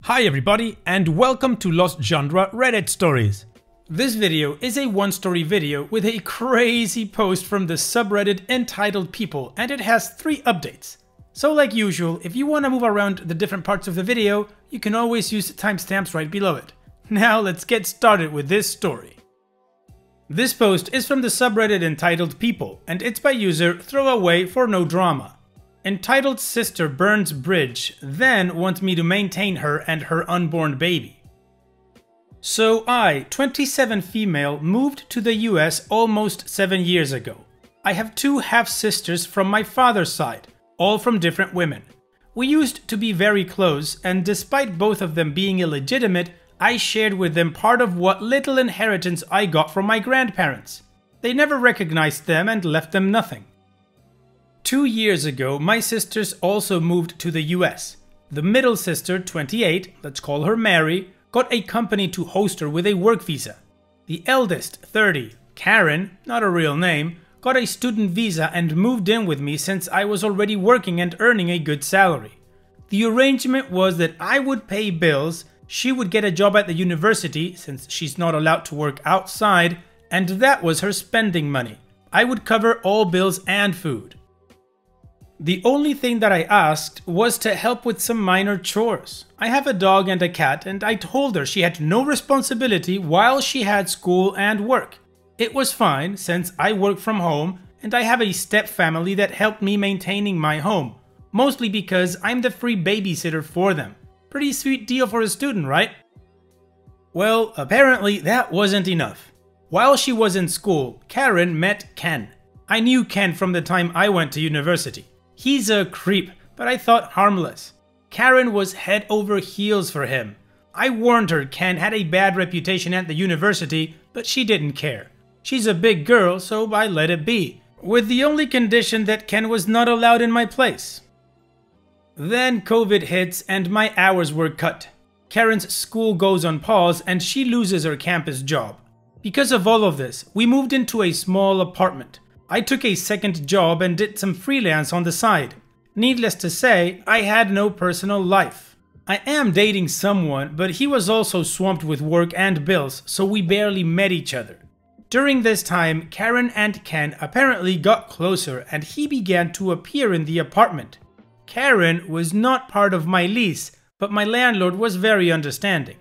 Hi everybody and welcome to Lost Genre Reddit Stories. This video is a one-story video with a crazy post from the subreddit entitled People, and it has 3 updates. So like usual, if you want to move around the different parts of the video, you can always use the timestamps right below it. Now let's get started with this story. This post is from the subreddit entitled People, and it's by user Throwaway for No Drama. Entitled sister burns bridge, then wants me to maintain her and her unborn baby. So I, 27 female, moved to the US almost 7 years ago. I have 2 half-sisters from my father's side, all from different women. We used to be very close, and despite both of them being illegitimate, I shared with them part of what little inheritance I got from my grandparents. They never recognized them and left them nothing. 2 years ago, my sisters also moved to the US. The middle sister, 28, let's call her Mary, got a company to host her with a work visa. The eldest, 30, Karen, not a real name, got a student visa and moved in with me since I was already working and earning a good salary. The arrangement was that I would pay bills, she would get a job at the university since she's not allowed to work outside, and that was her spending money. I would cover all bills and food. The only thing that I asked was to help with some minor chores. I have a dog and a cat, and I told her she had no responsibility while she had school and work. It was fine since I work from home and I have a step family that helped me maintaining my home, mostly because I'm the free babysitter for them. Pretty sweet deal for a student, right? Well, apparently that wasn't enough. While she was in school, Karen met Ken. I knew Ken from the time I went to university. He's a creep, but I thought harmless. Karen was head over heels for him. I warned her Ken had a bad reputation at the university, but she didn't care. She's a big girl, so I let it be, with the only condition that Ken was not allowed in my place. Then COVID hits and my hours were cut. Karen's school goes on pause and she loses her campus job. Because of all of this, we moved into a small apartment. I took a second job and did some freelance on the side. Needless to say, I had no personal life. I am dating someone, but he was also swamped with work and bills, so we barely met each other. During this time, Karen and Ken apparently got closer and he began to appear in the apartment. Karen was not part of my lease, but my landlord was very understanding.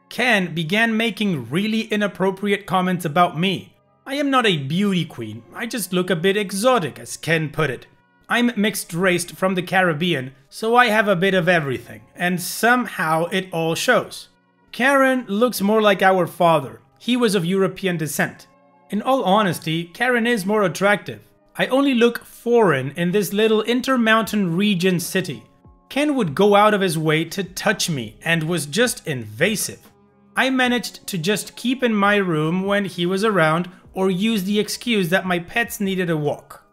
Ken began making really inappropriate comments about me. I am not a beauty queen, I just look a bit exotic, as Ken put it. I'm mixed-raced from the Caribbean, so I have a bit of everything, and somehow it all shows. Karen looks more like our father. He was of European descent. In all honesty, Karen is more attractive. I only look foreign in this little intermountain region city. Ken would go out of his way to touch me and was just invasive. I managed to just keep in my room when he was around, or use the excuse that my pets needed a walk.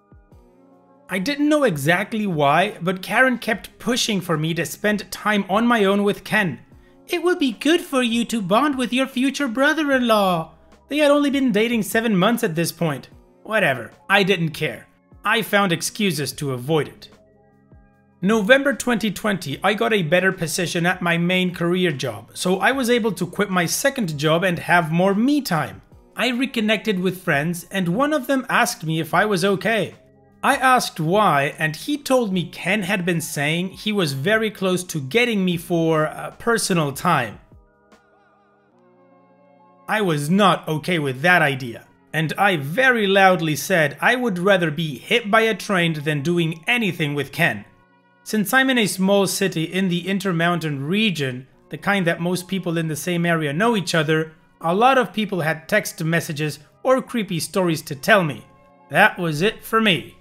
I didn't know exactly why, but Karen kept pushing for me to spend time on my own with Ken. It would be good for you to bond with your future brother-in-law. They had only been dating 7 months at this point. Whatever, I didn't care. I found excuses to avoid it. November 2020, I got a better position at my main career job, so I was able to quit my second job and have more me time. I reconnected with friends and one of them asked me if I was okay. I asked why and he told me Ken had been saying he was very close to getting me for personal time. I was not okay with that idea, and I very loudly said I would rather be hit by a train than doing anything with Ken. Since I'm in a small city in the Intermountain region, the kind that most people in the same area know each other, a lot of people had text messages or creepy stories to tell me. That was it for me.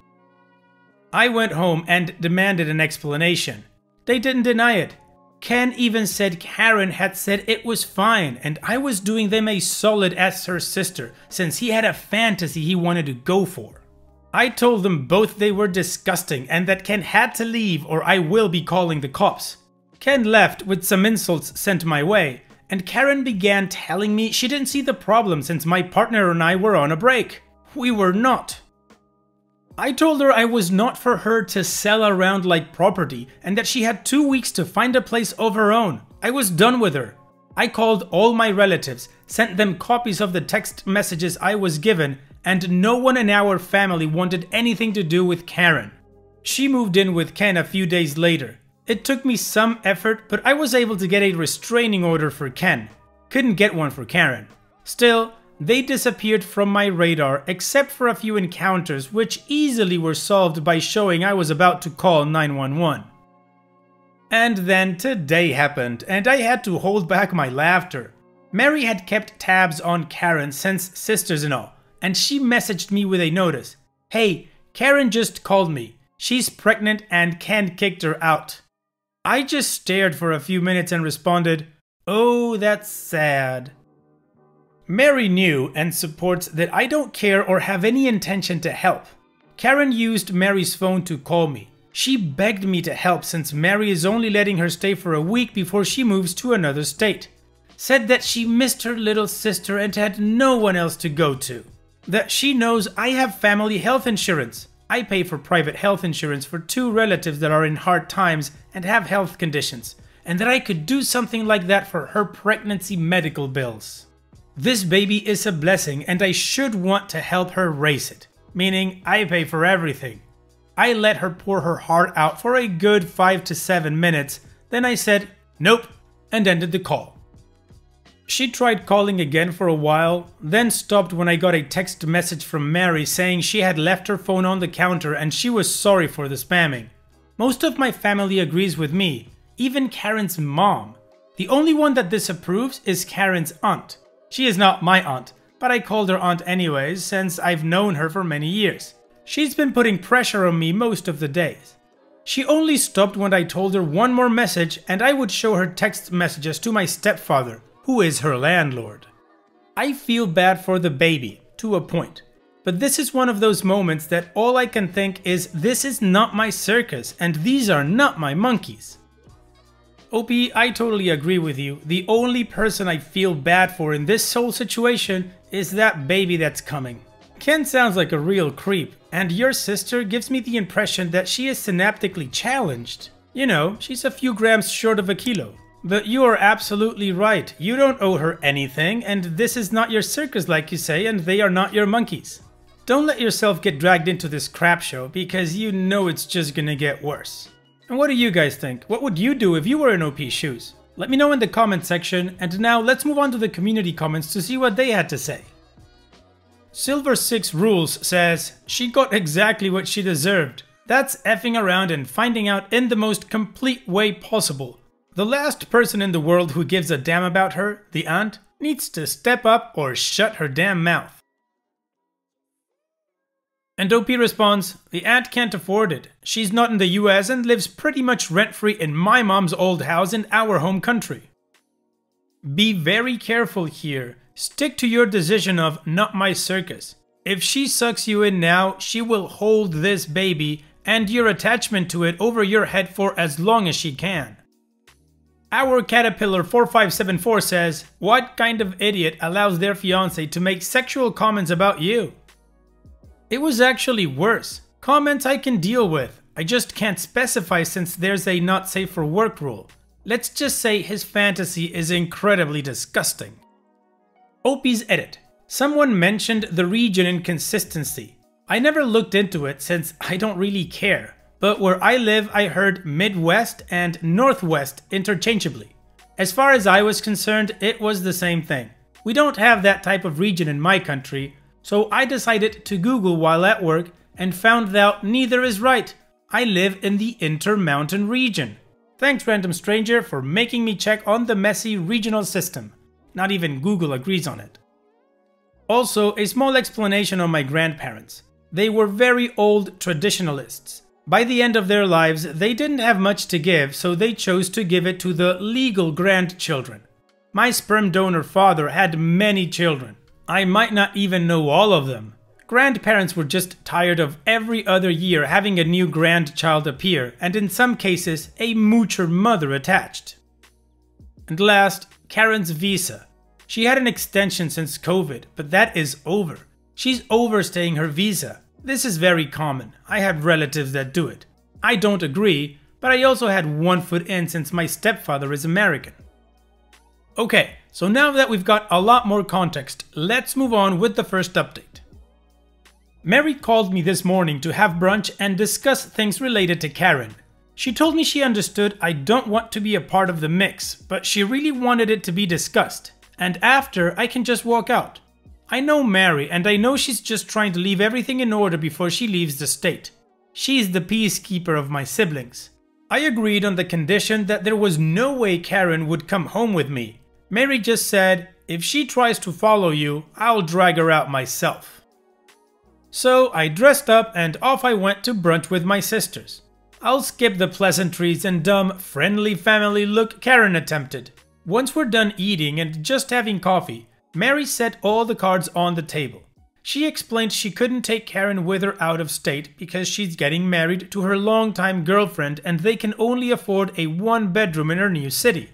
I went home and demanded an explanation. They didn't deny it. Ken even said Karen had said it was fine and I was doing them a solid as her sister since he had a fantasy he wanted to go for. I told them both they were disgusting and that Ken had to leave or I will be calling the cops. Ken left with some insults sent my way, and Karen began telling me she didn't see the problem since my partner and I were on a break. We were not. I told her I was not for her to sell around like property and that she had 2 weeks to find a place of her own. I was done with her. I called all my relatives, sent them copies of the text messages I was given, and no one in our family wanted anything to do with Karen. She moved in with Ken a few days later. It took me some effort, but I was able to get a restraining order for Ken. Couldn't get one for Karen. Still, they disappeared from my radar except for a few encounters which easily were solved by showing I was about to call 911. And then today happened, and I had to hold back my laughter. Mary had kept tabs on Karen since sisters-in-law, and she messaged me with a notice. Hey, Karen just called me. She's pregnant and Ken kicked her out. I just stared for a few minutes and responded, oh, that's sad. Mary knew and supports that I don't care or have any intention to help. Karen used Mary's phone to call me. She begged me to help since Mary is only letting her stay for a week before she moves to another state. Said that she missed her little sister and had no one else to go to. That she knows I have family health insurance. I pay for private health insurance for 2 relatives that are in hard times and have health conditions, and that I could do something like that for her pregnancy medical bills. This baby is a blessing and I should want to help her raise it, meaning I pay for everything. I let her pour her heart out for a good 5 to 7 minutes, then I said, nope, and ended the call. She tried calling again for a while, then stopped when I got a text message from Mary saying she had left her phone on the counter and she was sorry for the spamming. Most of my family agrees with me, even Karen's mom. The only one that disapproves is Karen's aunt. She is not my aunt, but I called her aunt anyways since I've known her for many years. She's been putting pressure on me most of the days. She only stopped when I told her one more message and I would show her text messages to my stepfather, who is her landlord. I feel bad for the baby, to a point. But this is one of those moments that all I can think is this is not my circus and these are not my monkeys. OP, I totally agree with you. The only person I feel bad for in this whole situation is that baby that's coming. Ken sounds like a real creep, and your sister gives me the impression that she is synaptically challenged. You know, she's a few grams short of a kilo. But you are absolutely right. You don't owe her anything, and this is not your circus like you say, and they are not your monkeys. Don't let yourself get dragged into this crap show, because you know it's just gonna get worse. And what do you guys think? What would you do if you were in OP's shoes? Let me know in the comment section, and now let's move on to the community comments to see what they had to say. Silver6 Rules says, she got exactly what she deserved. That's effing around and finding out in the most complete way possible. The last person in the world who gives a damn about her, the aunt, needs to step up or shut her damn mouth. And OP responds, the aunt can't afford it. She's not in the US and lives pretty much rent-free in my mom's old house in our home country. Be very careful here. Stick to your decision of not my circus. If she sucks you in now, she will hold this baby and your attachment to it over your head for as long as she can. Our Caterpillar 4574 says, what kind of idiot allows their fiancé to make sexual comments about you? It was actually worse. Comments I can deal with. I just can't specify since there's a not safe for work rule. Let's just say his fantasy is incredibly disgusting. OP's edit. Someone mentioned the region inconsistency. I never looked into it since I don't really care. But where I live, I heard Midwest and Northwest interchangeably. As far as I was concerned, it was the same thing. We don't have that type of region in my country, so I decided to Google while at work and found out neither is right. I live in the Intermountain region. Thanks, random stranger, for making me check on the messy regional system. Not even Google agrees on it. Also, a small explanation on my grandparents. They were very old traditionalists. By the end of their lives, they didn't have much to give, so they chose to give it to the legal grandchildren. My sperm donor father had many children. I might not even know all of them. Grandparents were just tired of every other year having a new grandchild appear, and in some cases, a moocher mother attached. And last, Karen's visa. She had an extension since COVID, but that is over. She's overstaying her visa. This is very common. I have relatives that do it. I don't agree, but I also had one foot in since my stepfather is American. Okay, so now that we've got a lot more context, let's move on with the first update. Mary called me this morning to have brunch and discuss things related to Karen. She told me she understood I don't want to be a part of the mix, but she really wanted it to be discussed, and after I can just walk out. I know Mary, and I know she's just trying to leave everything in order before she leaves the state. She's the peacekeeper of my siblings. I agreed on the condition that there was no way Karen would come home with me. Mary just said, if she tries to follow you, I'll drag her out myself. So I dressed up and off I went to brunch with my sisters. I'll skip the pleasantries and dumb, friendly family look Karen attempted. Once we're done eating and just having coffee, Mary set all the cards on the table. She explained she couldn't take Karen with her out of state because she's getting married to her longtime girlfriend and they can only afford a one-bedroom in her new city.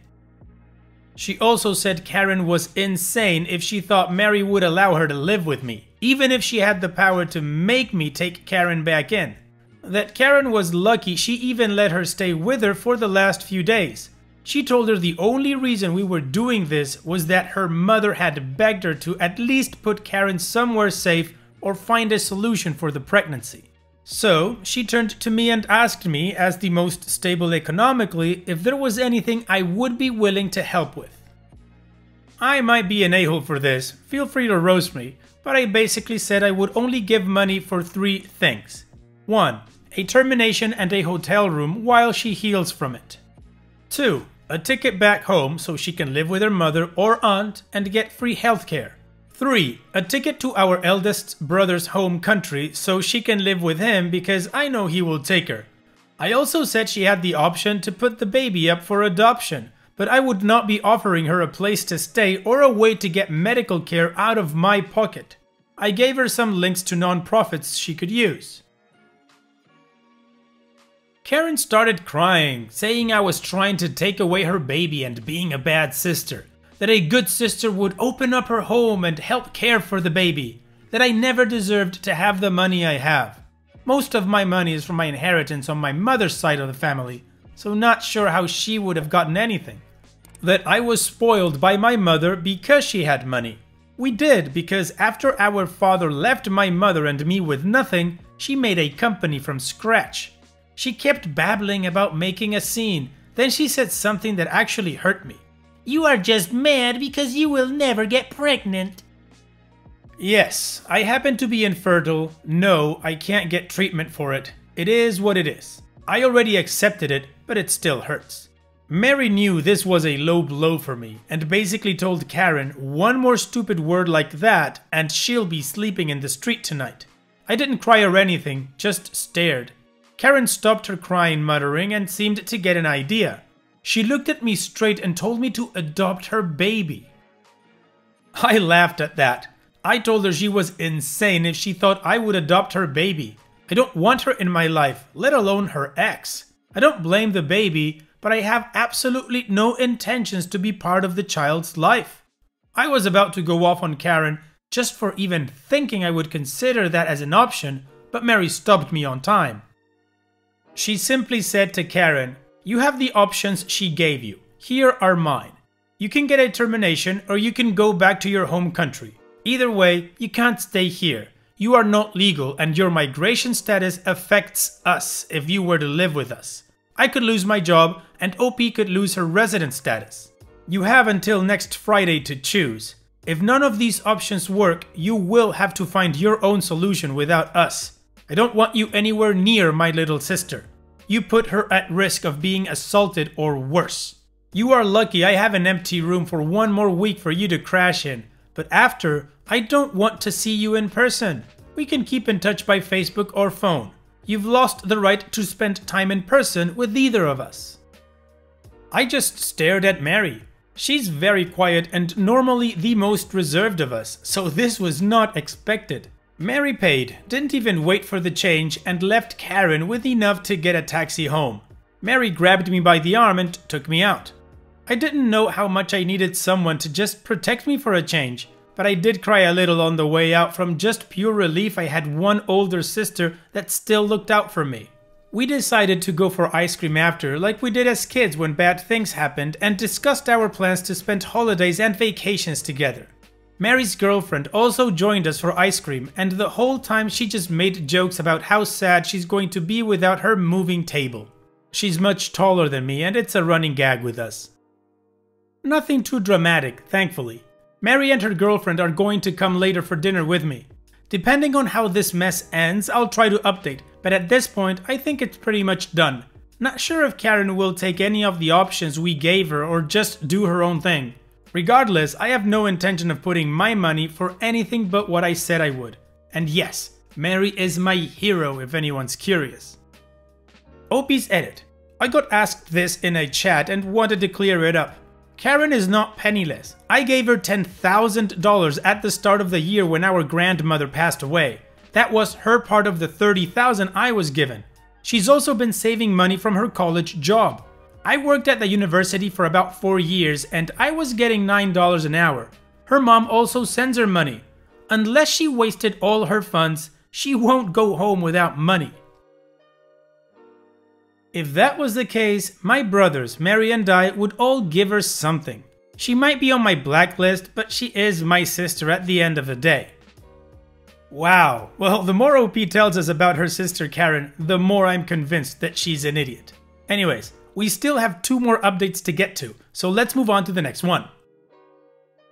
She also said Karen was insane if she thought Mary would allow her to live with me, even if she had the power to make me take Karen back in. That Karen was lucky she even let her stay with her for the last few days. She told her the only reason we were doing this was that her mother had begged her to at least put Karen somewhere safe or find a solution for the pregnancy. So she turned to me and asked me, as the most stable economically, if there was anything I would be willing to help with. I might be an a-hole for this, feel free to roast me, but I basically said I would only give money for 3 things. 1. A termination and a hotel room while she heals from it. 2. A ticket back home so she can live with her mother or aunt and get free healthcare. 3. A ticket to our eldest brother's home country so she can live with him because I know he will take her. I also said she had the option to put the baby up for adoption, but I would not be offering her a place to stay or a way to get medical care out of my pocket. I gave her some links to non-profits she could use. Karen started crying, saying I was trying to take away her baby and being a bad sister. That a good sister would open up her home and help care for the baby. That I never deserved to have the money I have. Most of my money is from my inheritance on my mother's side of the family, so not sure how she would have gotten anything. That I was spoiled by my mother because she had money. We did, because after our father left my mother and me with nothing, she made a company from scratch. She kept babbling about making a scene, then she said something that actually hurt me. You are just mad because you will never get pregnant. Yes, I happen to be infertile. No, I can't get treatment for it. It is what it is. I already accepted it, but it still hurts. Mary knew this was a low blow for me and basically told Karen one more stupid word like that and she'll be sleeping in the street tonight. I didn't cry or anything, just stared. Karen stopped her crying, muttering, and seemed to get an idea. She looked at me straight and told me to adopt her baby. I laughed at that. I told her she was insane if she thought I would adopt her baby. I don't want her in my life, let alone her ex. I don't blame the baby, but I have absolutely no intentions to be part of the child's life. I was about to go off on Karen just for even thinking I would consider that as an option, but Mary stopped me on time. She simply said to Karen, "You have the options she gave you. Here are mine. You can get a termination or you can go back to your home country. Either way, you can't stay here. You are not legal and your migration status affects us if you were to live with us. I could lose my job and OP could lose her resident status. You have until next Friday to choose. If none of these options work, you will have to find your own solution without us. I don't want you anywhere near my little sister. You put her at risk of being assaulted or worse. You are lucky I have an empty room for one more week for you to crash in, but after, I don't want to see you in person. We can keep in touch by Facebook or phone. You've lost the right to spend time in person with either of us." I just stared at Mary. She's very quiet and normally the most reserved of us, so this was not expected. Mary paid, didn't even wait for the change, and left Karen with enough to get a taxi home. Mary grabbed me by the arm and took me out. I didn't know how much I needed someone to just protect me for a change, but I did cry a little on the way out from just pure relief I had one older sister that still looked out for me. We decided to go for ice cream after, like we did as kids when bad things happened, and discussed our plans to spend holidays and vacations together. Mary's girlfriend also joined us for ice cream, and the whole time she just made jokes about how sad she's going to be without her moving table. She's much taller than me, and it's a running gag with us. Nothing too dramatic, thankfully. Mary and her girlfriend are going to come later for dinner with me. Depending on how this mess ends, I'll try to update, but at this point, I think it's pretty much done. Not sure if Karen will take any of the options we gave her or just do her own thing. Regardless, I have no intention of putting my money for anything but what I said I would. And yes, Mary is my hero if anyone's curious. Opie's edit. I got asked this in a chat and wanted to clear it up. Karen is not penniless. I gave her $10,000 at the start of the year when our grandmother passed away. That was her part of the $30,000 I was given. She's also been saving money from her college job. I worked at the university for about 4 years and I was getting $9 an hour. Her mom also sends her money. Unless she wasted all her funds, she won't go home without money. If that was the case, my brothers, Mary and I, would all give her something. She might be on my blacklist, but she is my sister at the end of the day. Wow, well, the more OP tells us about her sister Karen, the more I'm convinced that she's an idiot. Anyways, we still have 2 more updates to get to, so let's move on to the next one.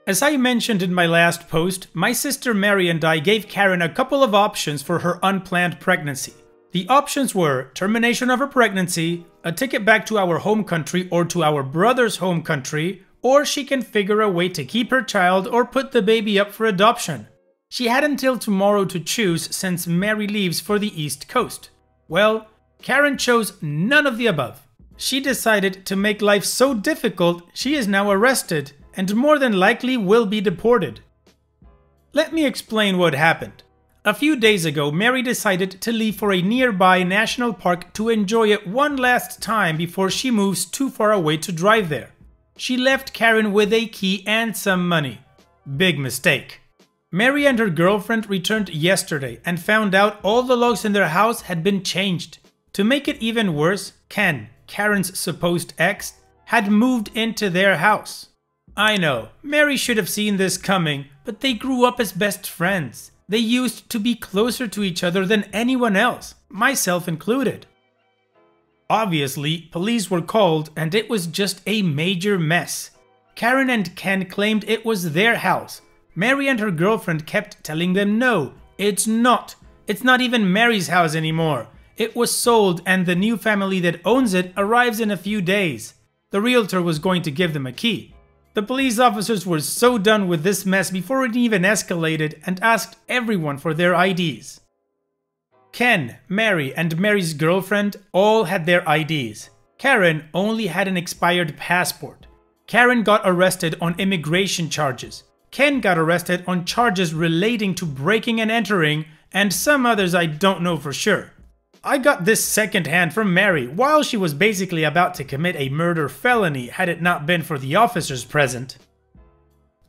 As I mentioned in my last post, my sister Mary and I gave Karen a couple of options for her unplanned pregnancy. The options were termination of her pregnancy, a ticket back to our home country or to our brother's home country, or she can figure a way to keep her child or put the baby up for adoption. She had until tomorrow to choose since Mary leaves for the East Coast. Well, Karen chose none of the above. She decided to make life so difficult she is now arrested and more than likely will be deported. Let me explain what happened. A few days ago, Mary decided to leave for a nearby national park to enjoy it one last time before she moves too far away to drive there. She left Karen with a key and some money. Big mistake. Mary and her girlfriend returned yesterday and found out all the locks in their house had been changed. To make it even worse, Ken, Karen's supposed ex, had moved into their house. I know, Mary should have seen this coming, but they grew up as best friends. They used to be closer to each other than anyone else, myself included. Obviously, police were called and it was just a major mess. Karen and Ken claimed it was their house. Mary and her girlfriend kept telling them no, it's not. It's not even Mary's house anymore. It was sold and the new family that owns it arrives in a few days. The realtor was going to give them a key. The police officers were so done with this mess before it even escalated and asked everyone for their IDs. Ken, Mary, and Mary's girlfriend all had their IDs. Karen only had an expired passport. Karen got arrested on immigration charges. Ken got arrested on charges relating to breaking and entering, and some others I don't know for sure. I got this secondhand from Mary while she was basically about to commit a murder felony had it not been for the officers present.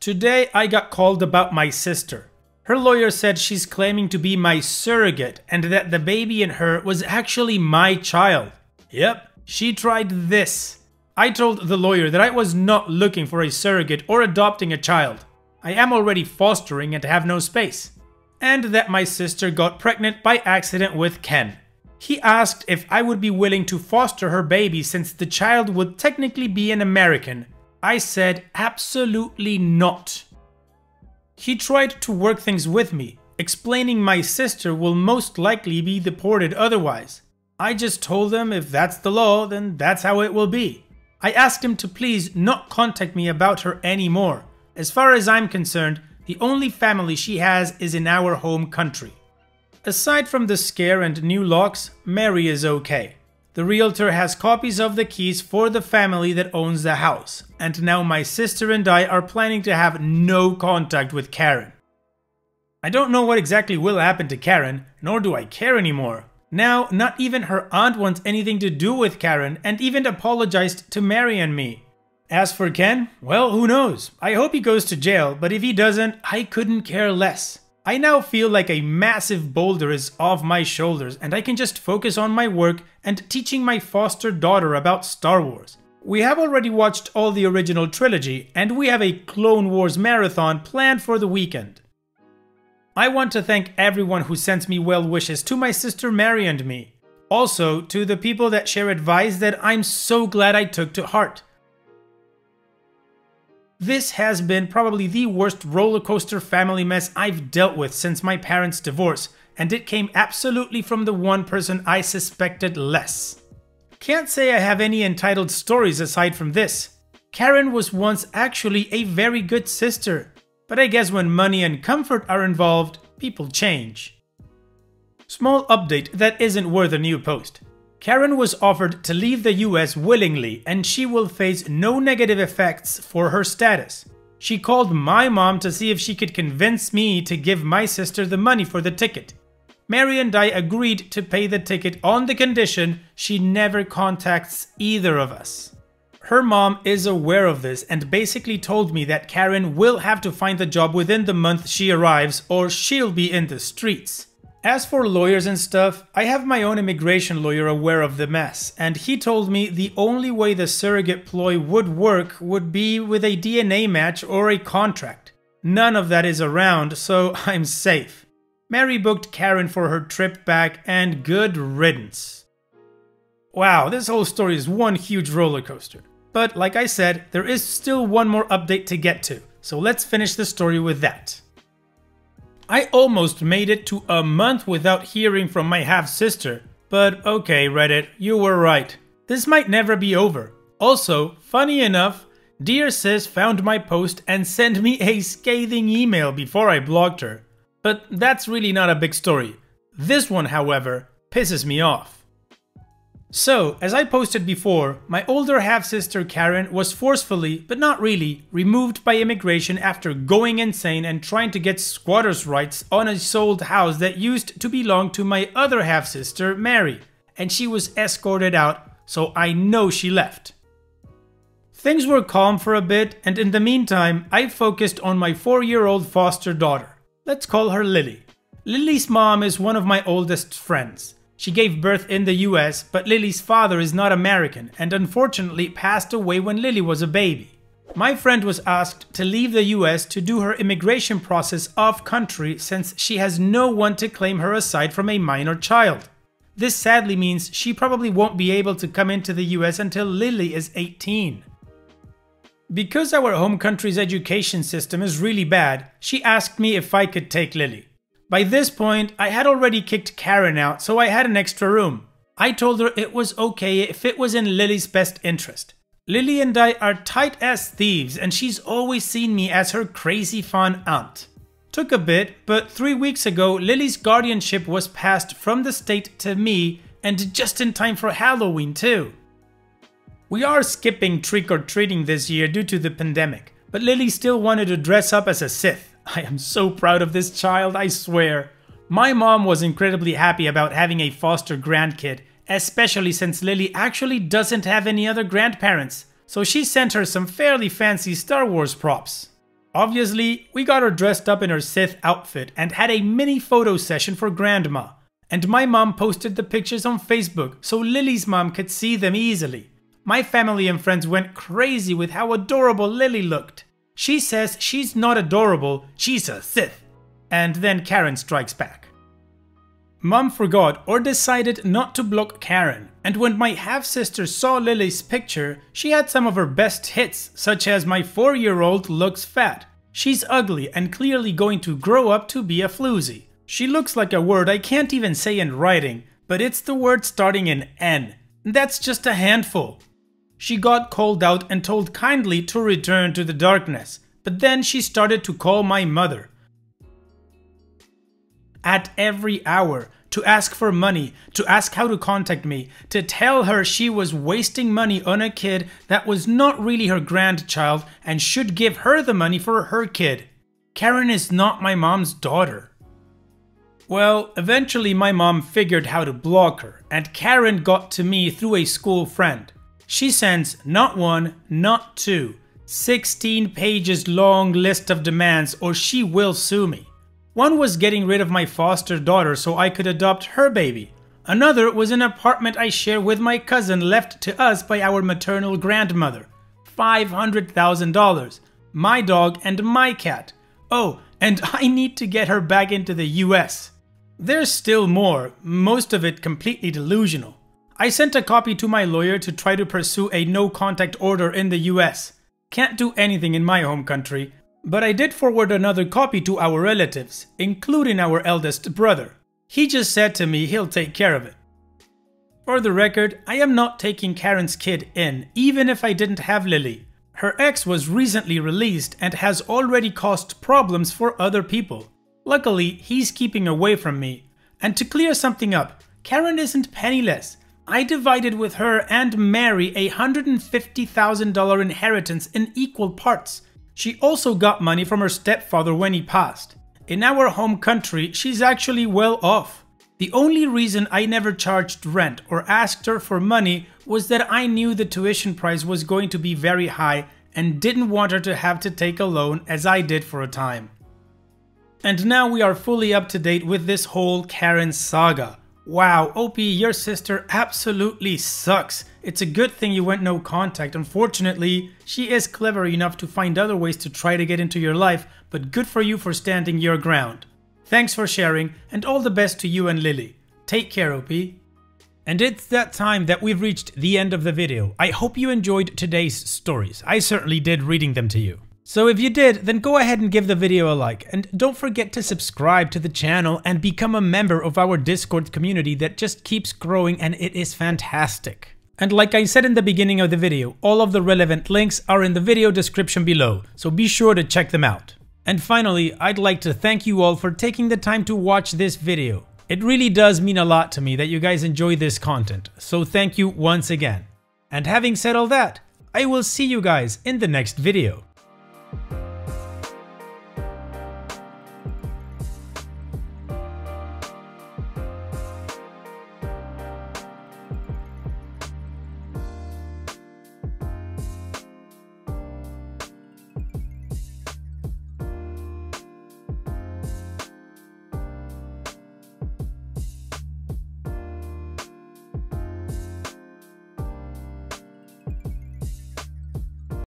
Today I got called about my sister. Her lawyer said she's claiming to be my surrogate and that the baby in her was actually my child. Yep, she tried this. I told the lawyer that I was not looking for a surrogate or adopting a child. I am already fostering and have no space. And that my sister got pregnant by accident with Ken. He asked if I would be willing to foster her baby since the child would technically be an American. I said absolutely not. He tried to work things with me, explaining my sister will most likely be deported otherwise. I just told him if that's the law, then that's how it will be. I asked him to please not contact me about her anymore. As far as I'm concerned, the only family she has is in our home country. Aside from the scare and new locks, Mary is okay. The realtor has copies of the keys for the family that owns the house, and now my sister and I are planning to have no contact with Karen. I don't know what exactly will happen to Karen, nor do I care anymore. Now, not even her aunt wants anything to do with Karen and even apologized to Mary and me. As for Ken, well, who knows? I hope he goes to jail, but if he doesn't, I couldn't care less. I now feel like a massive boulder is off my shoulders and I can just focus on my work and teaching my foster daughter about Star Wars. We have already watched all the original trilogy and we have a Clone Wars marathon planned for the weekend. I want to thank everyone who sends me well wishes to my sister Mary and me. Also, to the people that share advice that I'm so glad I took to heart. This has been probably the worst roller coaster family mess I've dealt with since my parents' divorce, and it came absolutely from the one person I suspected less. Can't say I have any entitled stories aside from this. Karen was once actually a very good sister, but I guess when money and comfort are involved, people change. Small update that isn't worth a new post. Karen was offered to leave the US willingly and she will face no negative effects for her status. She called my mom to see if she could convince me to give my sister the money for the ticket. Mary and I agreed to pay the ticket on the condition she never contacts either of us. Her mom is aware of this and basically told me that Karen will have to find the job within the month she arrives or she'll be in the streets. As for lawyers and stuff, I have my own immigration lawyer aware of the mess, and he told me the only way the surrogate ploy would work would be with a DNA match or a contract. None of that is around, so I'm safe. Mary booked Karen for her trip back, and good riddance. Wow, this whole story is one huge roller coaster. But like I said, there is still one more update to get to, so let's finish the story with that. I almost made it to a month without hearing from my half-sister, but okay Reddit, you were right. This might never be over. Also, funny enough, Dear Sis found my post and sent me a scathing email before I blocked her. But that's really not a big story. This one, however, pisses me off. So, as I posted before, my older half-sister Karen was forcefully, but not really, removed by immigration after going insane and trying to get squatters' rights on a sold house that used to belong to my other half-sister Mary, and she was escorted out, so I know she left. Things were calm for a bit, and in the meantime, I focused on my 4-year-old foster daughter. Let's call her Lili. Lili's mom is one of my oldest friends. She gave birth in the US, but Lili's father is not American and unfortunately passed away when Lili was a baby. My friend was asked to leave the US to do her immigration process off-country since she has no one to claim her aside from a minor child. This sadly means she probably won't be able to come into the US until Lili is 18. Because our home country's education system is really bad, she asked me if I could take Lili. By this point, I had already kicked Karen out, so I had an extra room. I told her it was okay if it was in Lili's best interest. Lili and I are tight as thieves, and she's always seen me as her crazy fun aunt. Took a bit, but 3 weeks ago, Lili's guardianship was passed from the state to me, and just in time for Halloween too. We are skipping trick-or-treating this year due to the pandemic, but Lili still wanted to dress up as a Sith. I am so proud of this child, I swear. My mom was incredibly happy about having a foster grandkid, especially since Lili actually doesn't have any other grandparents, so she sent her some fairly fancy Star Wars props. Obviously, we got her dressed up in her Sith outfit and had a mini photo session for Grandma, and my mom posted the pictures on Facebook so Lili's mom could see them easily. My family and friends went crazy with how adorable Lili looked. She says she's not adorable, she's a Sith. And then Karen strikes back. Mom forgot or decided not to block Karen, and when my half-sister saw Lili's picture, she had some of her best hits, such as my 4-year-old looks fat. She's ugly and clearly going to grow up to be a floozy. She looks like a word I can't even say in writing, but it's the word starting in N. That's just a handful. She got called out and told kindly to return to the darkness, but then she started to call my mother. At every hour, to ask for money, to ask how to contact me, to tell her she was wasting money on a kid that was not really her grandchild and should give her the money for her kid. Karen is not my mom's daughter. Well, eventually my mom figured how to block her, and Karen got to me through a school friend. She sends not one, not two, 16 pages long list of demands or she will sue me. One was getting rid of my foster daughter so I could adopt her baby. Another was an apartment I share with my cousin left to us by our maternal grandmother. $500,000. My dog and my cat. Oh, and I need to get her back into the US. There's still more, most of it completely delusional. I sent a copy to my lawyer to try to pursue a no-contact order in the US. Can't do anything in my home country, but I did forward another copy to our relatives, including our eldest brother. He just said to me he'll take care of it. For the record, I am not taking Karen's kid in, even if I didn't have Lili. Her ex was recently released and has already caused problems for other people. Luckily, he's keeping away from me. And to clear something up, Karen isn't penniless. I divided with her and Mary a $150,000 inheritance in equal parts. She also got money from her stepfather when he passed. In our home country, she's actually well off. The only reason I never charged rent or asked her for money was that I knew the tuition price was going to be very high and didn't want her to have to take a loan as I did for a time. And now we are fully up to date with this whole Karen saga. Wow, OP, your sister absolutely sucks. It's a good thing you went no contact. Unfortunately, she is clever enough to find other ways to try to get into your life, but good for you for standing your ground. Thanks for sharing, and all the best to you and Lili. Take care, OP. And it's that time that we've reached the end of the video. I hope you enjoyed today's stories. I certainly did reading them to you. So if you did, then go ahead and give the video a like, and don't forget to subscribe to the channel and become a member of our Discord community that just keeps growing and it is fantastic. And like I said in the beginning of the video, all of the relevant links are in the video description below, so be sure to check them out. And finally, I'd like to thank you all for taking the time to watch this video. It really does mean a lot to me that you guys enjoy this content, so thank you once again. And having said all that, I will see you guys in the next video.